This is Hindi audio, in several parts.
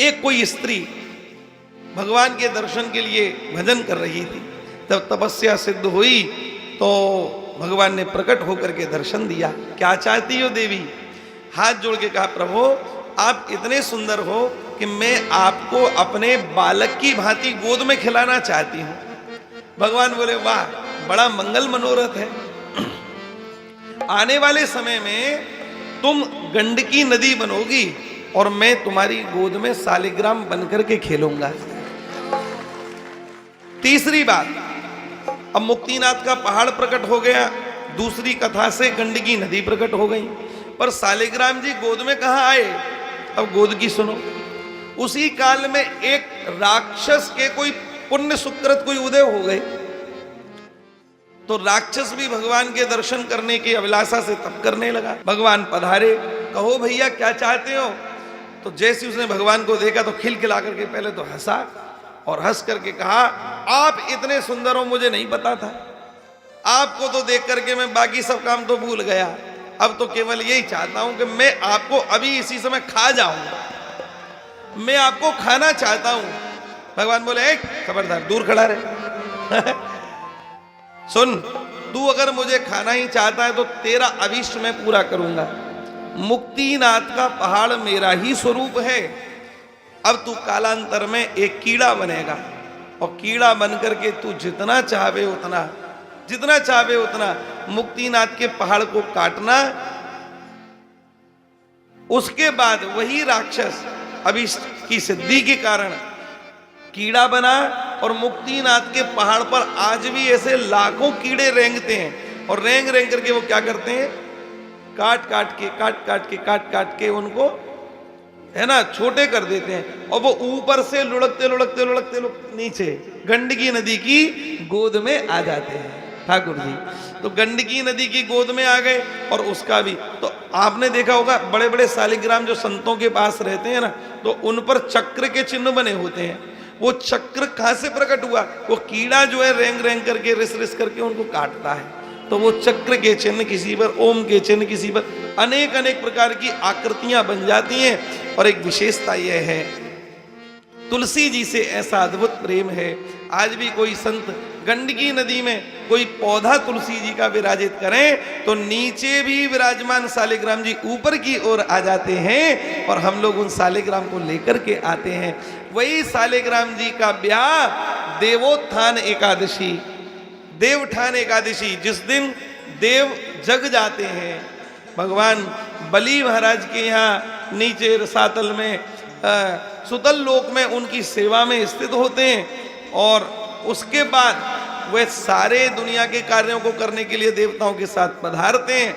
एक कोई स्त्री भगवान के दर्शन के लिए भजन कर रही थी। तब तपस्या सिद्ध हुई तो भगवान ने प्रकट होकर के दर्शन दिया। क्या चाहती हो देवी? हाथ जोड़ के कहा, प्रभु आप इतने सुंदर हो कि मैं आपको अपने बालक की भांति गोद में खिलाना चाहती हूं। भगवान बोले, वाह, बड़ा मंगल मनोरथ है। आने वाले समय में तुम गंडकी नदी बनोगी और मैं तुम्हारी गोद में सालिग्राम बनकर के खेलूंगा। तीसरी बात, अब मुक्तिनाथ का पहाड़ प्रकट हो गया, दूसरी कथा से गंडकी नदी प्रकट हो गई, पर सालिग्राम जी गोद में कहां आए? अब गोद की सुनो। उसी काल में एक राक्षस के कोई पुण्य सुकृत कोई उदय हो गए, तो राक्षस भी भगवान के दर्शन करने की अभिलाषा से तप करने लगा। भगवान पधारे, कहो भैया क्या चाहते हो? तो जैसे उसने भगवान को देखा तो खिलखिला करके पहले तो हंसा और हंस करके कहा, आप इतने सुंदर हो मुझे नहीं पता था। आपको तो देख करके मैं बाकी सब काम तो भूल गया, अब तो केवल यही चाहता हूं कि मैं आपको अभी इसी समय खा जाऊंगा, मैं आपको खाना चाहता हूं। भगवान बोले, खबरदार, दूर खड़ा रहे। सुन, तू अगर मुझे खाना ही चाहता है तो तेरा अभीष्ट मैं पूरा करूंगा। मुक्तिनाथ का पहाड़ मेरा ही स्वरूप है। अब तू कालांतर में एक कीड़ा बनेगा और कीड़ा बनकर के तू जितना चाहे उतना, जितना चाहे उतना मुक्तिनाथ के पहाड़ को काटना। उसके बाद वही राक्षस अभीष्ट की सिद्धि के कारण कीड़ा बना और मुक्तिनाथ के पहाड़ पर आज भी ऐसे लाखों कीड़े रेंगते हैं और रेंग रेंग करके वो क्या करते हैं, काट काट के उनको, है ना, छोटे कर देते हैं और वो ऊपर से लुढ़कते नीचे गंडकी नदी की गोद में आ जाते हैं ठाकुर जी। तो गंडकी नदी की गोद में आ गए और उसका भी तो आपने देखा होगा, बड़े बड़े सालिग्राम जो संतों के पास रहते हैं ना, तो उन पर चक्र के चिन्ह बने होते हैं। वो चक्र कहां से प्रकट हुआ? वो कीड़ा जो है रेंग रेंग करके रिस रिस करके उनको काटता है, तो वो चक्र के चिन्ह, किसी पर ओम के चिन्ह, किसी पर अनेक अनेक प्रकार की आकृतियां बन जाती हैं। और एक विशेषता यह है, तुलसी जी से ऐसा अद्भुत प्रेम है। आज भी कोई संत गंडकी नदी में कोई पौधा तुलसी जी का विराजित करें तो नीचे भी विराजमान सालिग्राम जी ऊपर की ओर आ जाते हैं और हम लोग उन सालिग्राम को लेकर के आते हैं। वही सालिग्राम जी का ब्याह देवोत्थान एकादशी, देवठान एकादशी, जिस दिन देव जग जाते हैं, भगवान बलि महाराज के यहाँ नीचे रसातल में सुतल लोक में उनकी सेवा में स्थित होते हैं और उसके बाद वे सारे दुनिया के कार्यों को करने के लिए देवताओं के साथ पधारते हैं।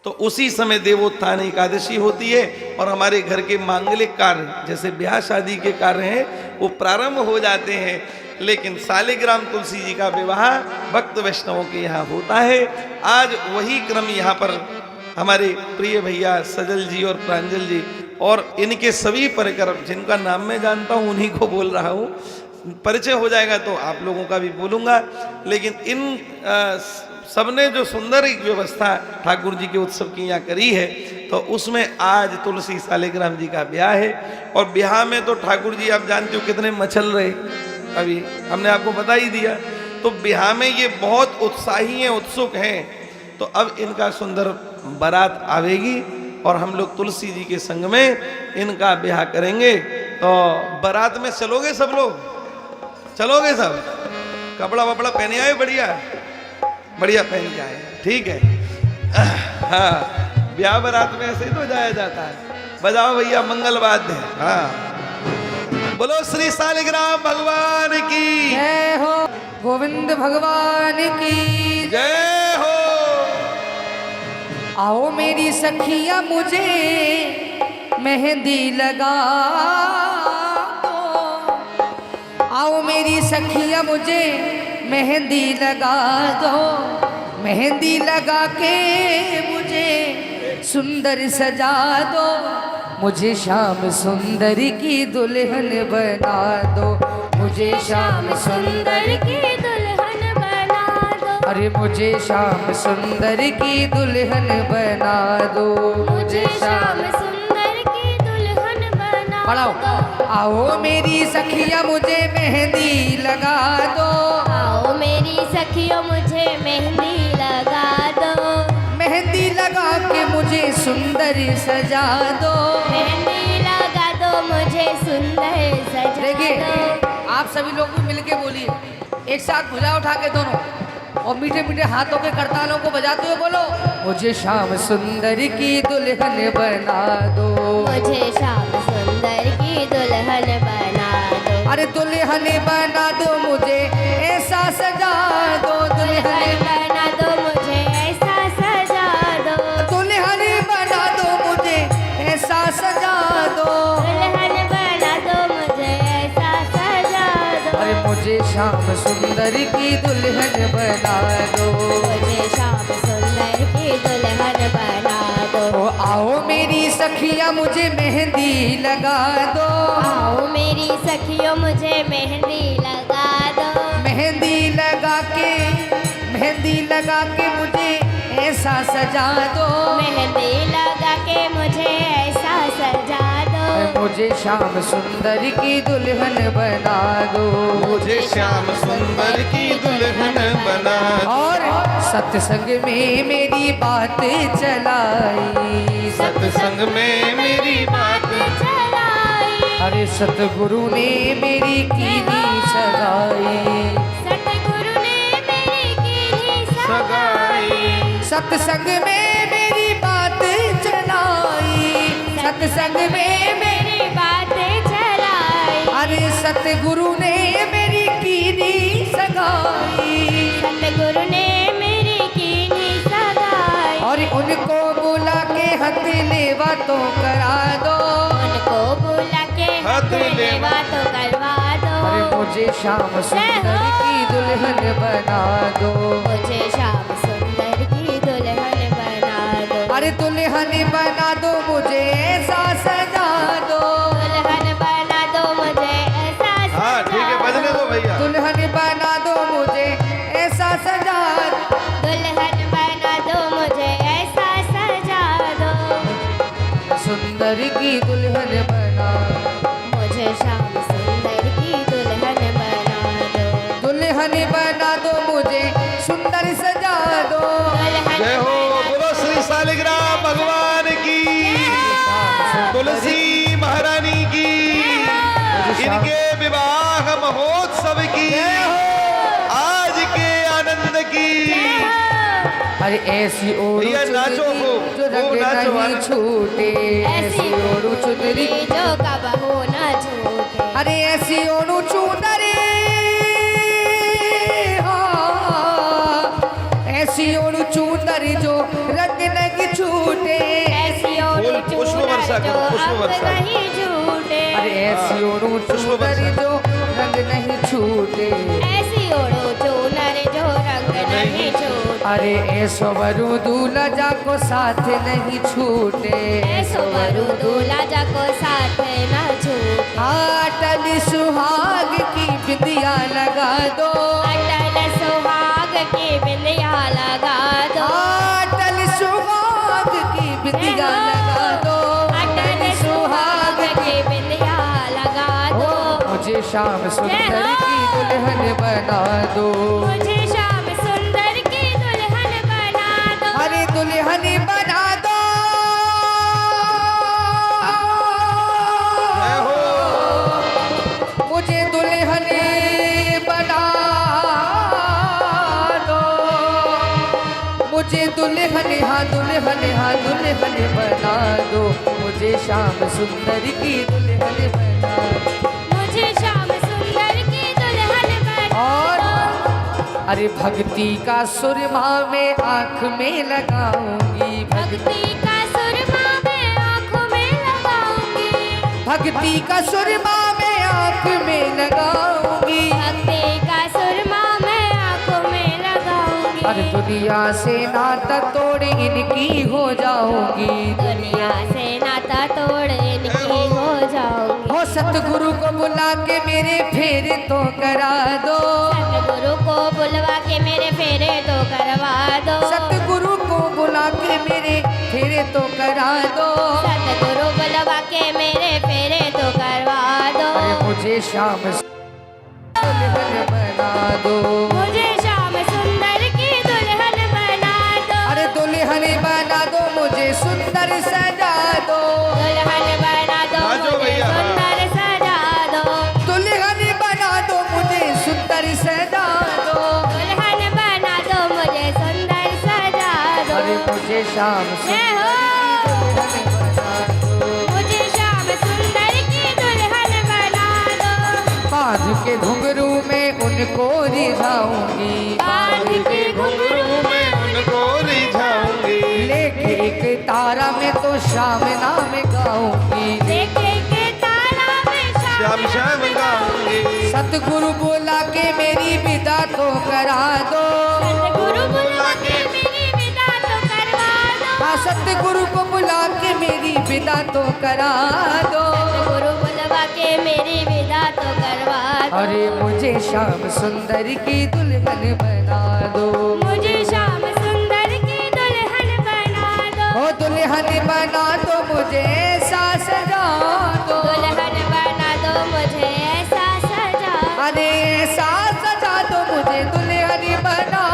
तो उसी समय देवोत्थान एकादशी होती है और हमारे घर के मांगलिक कार्य जैसे ब्याह शादी के कार्य हैं वो प्रारंभ हो जाते हैं। लेकिन सालिग्राम तुलसी जी का विवाह भक्त वैष्णवों के यहाँ होता है। आज वही क्रम यहाँ पर हमारे प्रिय भैया सजल जी और प्रांजल जी और इनके सभी परिकर, जिनका नाम मैं जानता हूँ उन्हीं को बोल रहा हूँ, परिचय हो जाएगा तो आप लोगों का भी बोलूँगा। लेकिन इन सबने जो सुंदर एक व्यवस्था ठाकुर जी के उत्सव की यहाँ करी है, तो उसमें आज तुलसी सालिग्राम जी का ब्याह है। और ब्याह में तो ठाकुर जी आप जानते हो कितने मचल रहे, अभी हमने आपको बता ही दिया। तो ब्याह में ये बहुत उत्साही हैं, उत्सुक हैं। तो अब इनका सुंदर बारात आवेगी और हम लोग तुलसी जी के संग में इनका ब्याह करेंगे। तो बारात में चलोगे सब लोग? चलोगे सब? कपड़ा वपड़ा पहने आए, बढ़िया बढ़िया पहन के आए, ठीक है। हाँ, ब्याह बारात में ऐसे ही तो जाया जाता है। बजाओ भैया मंगल वाद्य। हाँ, बोलो श्री सालिग्राम भगवान की जय हो, गोविंद भगवान की जय हो। आओ मेरी सखिया मुझे मेहंदी लगा दो, आओ मेरी सखिया मुझे मेहंदी लगा दो, मेहंदी लगा के मुझे सुंदर सजा दो, मुझे श्याम सुंदर की दुल्हन बना दो, मुझे श्याम सुंदर की दुल्हन बना दो, अरे मुझे श्याम सुंदर की दुल्हन बना दो, मुझे श्याम सुंदर की दुल्हन बना पढ़ाओ। आओ मेरी सखिया मुझे मेहंदी लगा दो, आओ मेरी सखियों मुझे मेहंदी लगा दो, मेहंदी लगा के मुझे सुंदर सजा दो। मेहंदी लगा दो मुझे सुंदर सजा देखिए दो। आप सभी लोग भी मिलके बोलिए, एक साथ भुजा उठा के दोनों, और मीठे मीठे हाथों के करतालों को बजाते हुए बोलो, मुझे श्याम सुंदर की दुल्हन बना दो, मुझे श्याम सुंदर की दुल्हन बना दो। अरे दुल्हन बना दो मुझे ऐसा सजा दो, दुल्हन बना दो मुझे ऐसा सजा दो, दुल्हन बना दो मुझे ऐसा सजा दो। दुल्हन बना दो मुझे ऐसा सजा दो। अरे मुझे श्याम सुंदर की दुल्हन बना दो, मुझे श्याम सुंदर की दुल्हन बना दो। ओ आओ मेरी सखिया मुझे मेहंदी लगा दो, आओ मेरी सखियों मुझे मेहंदी लगा दो, मेहंदी लगा के मुझे ऐसा सजा दो। मेहंदी लगा के मुझे ऐसा सजा दो। मुझे श्याम सुंदर की दुल्हन बना दो, मुझे श्याम सुंदर की दुल्हन बना दो। और सत्संग में मेरी बात चलाई, सत्संग में मेरी बात चलाई, अरे सतगुरु ने मेरी कीनी सगाई, सतगुरु ने मेरी कीनी सगाई। सत्संग में मेरी बात चलाई, सत्संग में मेरी बातें चलाई, अरे सतगुरु ने मेरी कीनी सगाई, सतगुरु ने मेरी कीनी सगाई। और उनको बुला के हथ लेवा तो करा दो, उनको बुला के हाथ लेवा तो करवा दो। अरे मुझे श्याम सुंदर की दुल्हन बना दो, मुझे श्याम सुंदर की दुल्हन बना दो। अरे दुल्हन बना दो मुझे ऐसा सजा दो, दुल्हन बना दो मुझे ऐसा हाँ ठीक है, बजने दो भैया। दुल्हन बना दो मुझे ऐसा सजा दो, दुल्हन बना दो मुझे ऐसा सजा दो। सुंदर की दुल्हन बना, मुझे श्याम सुंदर की दुल्हन बना दो। दुल्हन बना दो मुझे सुंदर सजा दो। दुल्हन जय हो, बना दो बोलो श्री शालिग्राम भगवान की, तुलसी महारानी की, इनके विवाह महोत्सव की, आज के आनंद की। अरे ऐसी ओढ़ भैया नाचो चुनरी खूब, जो रंग खूब नाचो, नहीं आनंद। छूटे, ऐसी ओढ़ चुनरी, जो कबहू न छूटे। अरे ऐसी ओढ़ चुनरी, हाँ, ऐसी ओढ़ चुनरी जो रंग नहीं छूटे, ऐसी ओढ़ फूल पुष्प चूनर वर्षा जो करो, पुष्प अब वर्षा। नहीं झूठे। अरे ऐसी ओढ़ चुनरी जो रंग नहीं छूटे, ऐसी ओढ़ो चूनर जो रंग नहीं छूटे। अरे ऐसो वरु दूल्हा जाको साथ नहीं छूटे, ऐसो वरु दूल्हा जाको साथ न छूटे। अटल सुहाग की बिंदिया लगा दो, अटल सुहाग की बिंदिया लगा दो। अटल सुहाग की बिंदिया लगा दो, अटल सुहाग की बिंदिया लगा दो। मुझे श्याम सुंदर की दुल्हन बना दो, मुझे श्याम सुंदर की दुल्हन बना दो। अरे दुल्हन बना दो। जय हो, मुझे दुल्हन बना दो, मुझे दुल्हन हाँ दुल्हन हाँ दुल्हन बना दो, मुझे श्याम सुंदर की दुल्हन बना दो। मुझे श्याम सुंदर की दुल्हन बना और दो। अरे भक्ति का सुरमा में आँख में लगाऊंगी, भक्ति का सुरमा मैं आँखों में लगाऊंगी। भक्ति का सुरमा में आँख में लगाऊंगी, भक्ति का सुरमा मैं आँखों में लगाऊंगी। अरे दुनिया से नाता तोड़ इनकी हो जाऊंगी, दुनिया से नाता तोड़ इनकी हो जाऊंगी। हो सतगुरु को बुला के मेरे फेरे तो करा दो, सतगुरु को बुलवा के मेरे फेरे तो करवा दो। सतगुरु को बुला के मेरे फेरे तो करा दो, सतगुरु बुलवा के मेरे फेरे तो मुझे श्याम दुल्हन बना दो। मुझे श्याम सुंदर की दुल्हन बना दो। अरे दुल्हन बना दो मुझे सुंदर सजा दो। दुल्हन बना दो नाचो मुझे भैया, हाँ। सुंदर सजा दो। दुल्हन बना दो मुझे सुंदर सजा दो। दुल्हन बना दो मुझे सुंदर सजा दो। अरे मुझे श्याम जय हो। दुल्हन बना दो। मुझे श्याम सुंदर की दुल्हन बना दो। बांध के घुंघरू में उनको रिझाऊंगी। बांध के घुंघरू में उनको रिझाऊंगी। लेके एक तारा में तो श्याम नाम गाऊंगी। देखे के तारा में श्याम श्याम गाऊंगी। सतगुरु बोला के मेरी विदा तो करा दो। गुरु बुला के मेरी विदा तो करवा दो। हाँ सतगुरु को बुला के मेरी विदा तो करा दो। गुरु बुलवा के मेरी विदा तो करवा दो। अरे मुझे श्याम सुंदर की दुल्हन बना दो। मुझे श्याम सुंदर की दुल्हन बना दो। ओ दुल्हन बना दो मुझे ऐसा सजा दो। दुल्हन बना दो मुझे ऐसा सजा दो। अरे ऐसा सजा दो मुझे दुल्हन बना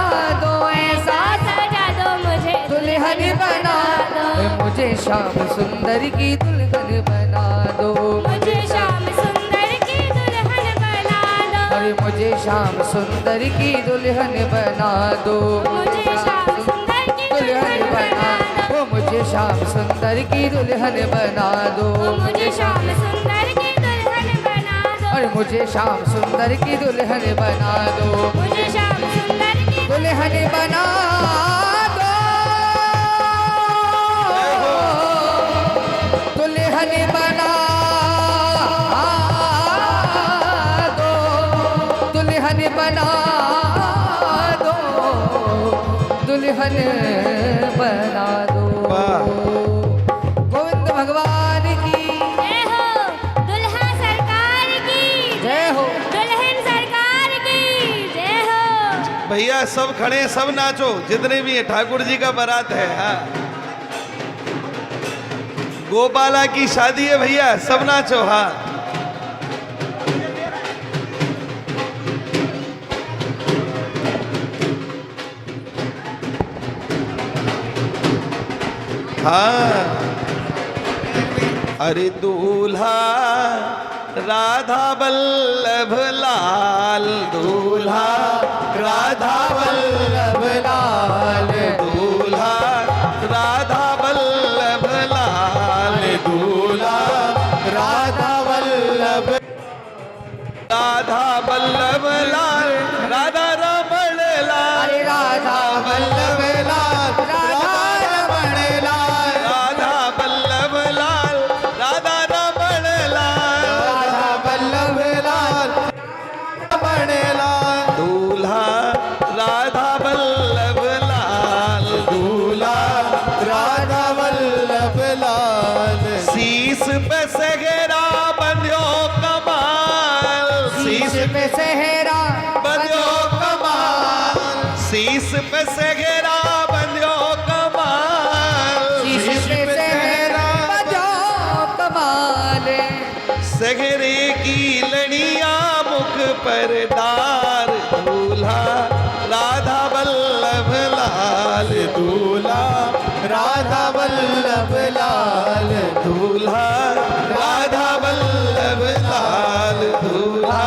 दो। ऐसा सजा दो मुझे दुल्हन बना दो। मुझे श्याम सुंदर की दुल्हन बना दो। मुझे श्याम सुंदर की दुल्हन बना दो। अरे मुझे श्याम सुंदर की दुल्हन बना दो। मुझे श्याम सुंदर की दुल्हन बना दो। मुझे श्याम सुंदर की दुल्हन बना दो। मुझे श्याम सुंदर की दुल्हन बना दो। और मुझे श्याम सुंदर की दुल्हन बना दो। मुझे श्याम सुंदर की दुल्हन बना दो। दुल्हन बना दो। दुल्हन बना दो। दुल्हन बना दो। वाह। गोविंद भगवान की जय हो। दुल्हा सरकार की जय हो। दुल्हन सरकार की जय हो। भैया सब खड़े, सब नाचो, जितने भी है। ठाकुर जी का बारात है। हाँ गोपाला की शादी है भैया, सब नाचो। हाँ हाँ। अरे दूल्हा राधा वल्लभ लाल। दूल्हा राधा वल्लभ लाल। दूल्हा राधा वल्लभ लाल। दूल्हा राधा वल्लभ लाल। राधा रमण लाल। अरे राधा वल्लभ लाल। राधा रमण लाल। राधा वल्लभ लाल। राधा रमण लाल। राधा वल्लभ लाल। रमण लाल। दूल्हा राधा वल्लभ लाल। दूल्हा राधा वल्लभ लाल। शीश पे सेहरा बंध्यो कमाल। शीश पे सेहरा बंध्यो कमाल। शीश पे सेहरा बंध्यो कमाल। शीश पे सेहरा बजो कमाल। सेहरे की लड़िया मुख पर डार। दूल्हा राधा वल्लभ लाल। दूल्हा राधा वल्लभ लाल। दूल्हा राधा वल्लभ लाल। दूल्हा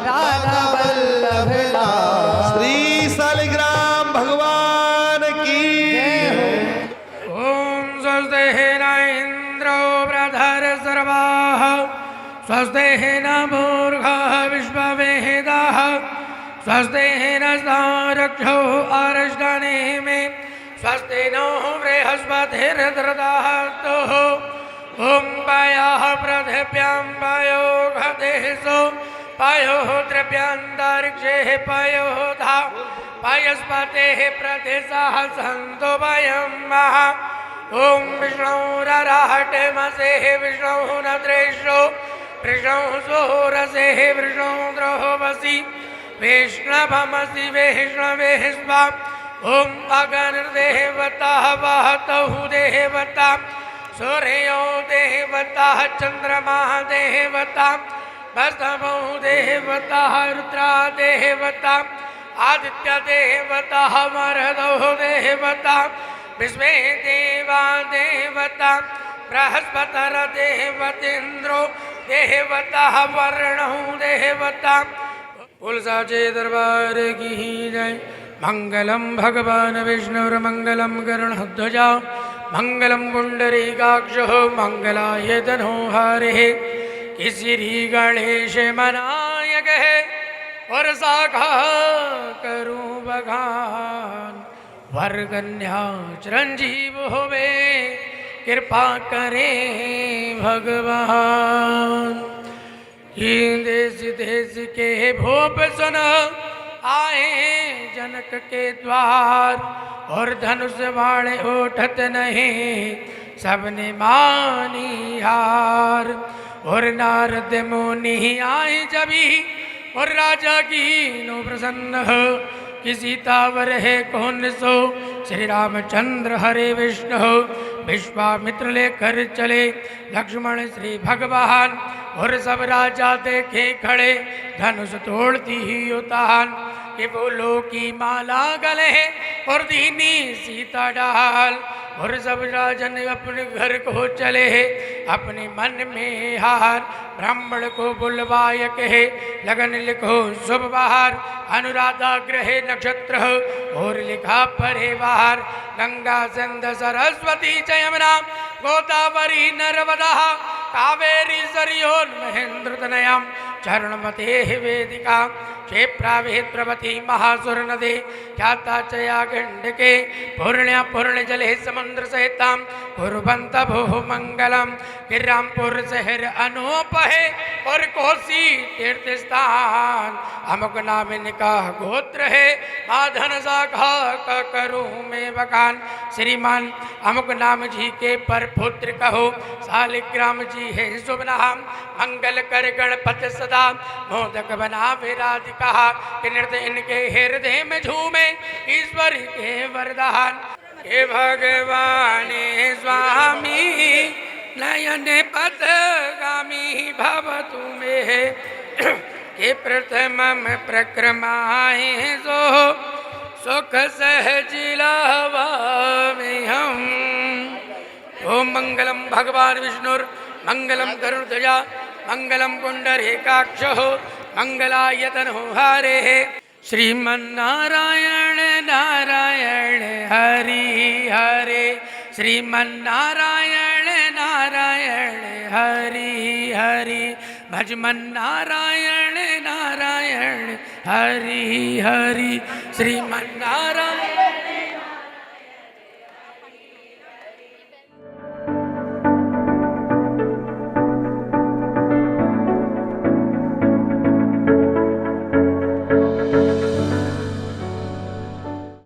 राधा वल्लभ लाल। श्री शालिग्राम भगवान की ओम स्वस्ति न इंद्रो बृहस्पतिर्वाः स्वस्ति न मूर्खः विश्ववेदाः स्वस्ति नस्तारक्षो अरिष्टनेमिः स्वस्ति नो बृहस्पतिर्दधातुः ॐ पायाः पृथिव्यां पायो घदेषु पायो द्रव्यान्तरिक्षे पायो धा पायस्पतेः प्रदेशः सन्तु वयं महा ॐ विष्णुरराटमसेः विष्णुनद्रेषो विष्णुसुरसेः विष्णुद्रोहवसि वैष्णवमसि वैष्णवे स्वा ॐ अगणदेवता वहतौ देवता सूर्यो देवता चन्द्रमा देवता भस्मौ देवता रुद्रा देवता आदित्य देवता मरुतो देवता विश्वे देवा देवता बृहस्पतर देवतेन्द्रो देवता वरुणो देवता बोल साचे दरबार की जय। मंगलम भगवान विष्णुर्मंगलम गरुड़ध्वजा मंगलम पुंडरीकाक्षो मंगलाय तनोहरे श्री गणेश मनायक है और साखा करूं बखान वर कन्या चिरंजीव होवे कृपा करे भगवान। देश देश के भूप सुन आए जनक के द्वार और धनुष बाण उठत नहीं सबने मानी हार और नारद मुनि आए जबी और राजा की नो प्रसन्न हो कि सीतावर है कौन सो श्री रामचंद्र हरे विष्णु विश्वामित्र लेकर चले लक्ष्मण श्री भगवान और सब राजा देखे खड़े धनुष तोड़ती ही उतान कि बोलो की माला गले और दीनी सीता डाल और सब राजन अपने घर को चले अपने मन में हार ब्राह्मण को बुलवाय कहे लगन लिखो शुभ बाहर अनुराधा ग्रह नक्षत्र और लिखा परिवार गंगा सिंध सरस्वती च यमुना गोदावरी नर्मदा कावेरी सरयोन महेंद्र तनयाम चरणमते वेदिका क्षेप्रावेद प्रवती महासुर नदे ख्याता चया गंडके पूर्ण्या पूर्ण जले समुद्र सहिताम कुर्वंत भो मंगलम गिरिरामपुर शहर अनूप है और कोसी तीर्थ स्थान अमुक नाम इनका गोत्र है माधन शाखा का करूँ मैं बखान श्रीमान अमुक नाम जी के पर पुत्र कहो शालिग्राम जी है शुभ नाम मंगल कर गणपति सदा मोदक बना विराज कहा कि नृत्य इनके हृदय में झूमे ईश्वर के वरदान हे भगवान स्वामी नयन पथगामी भवतु मे के प्रथम प्रक्रमाए सो सुख सहज लावामे हम। ओम मंगलम भगवान विष्णुर मंगलम गरुड़ध्वजा मंगलम पुंडरीकाक्षो मंगलायतनो हरे श्रीमन्नारायण नारायण हरि हरे श्रीमन्नारायण नारायण हरि हरि भजमन्नारायण नारायण हरि हरि श्रीमन्नारायण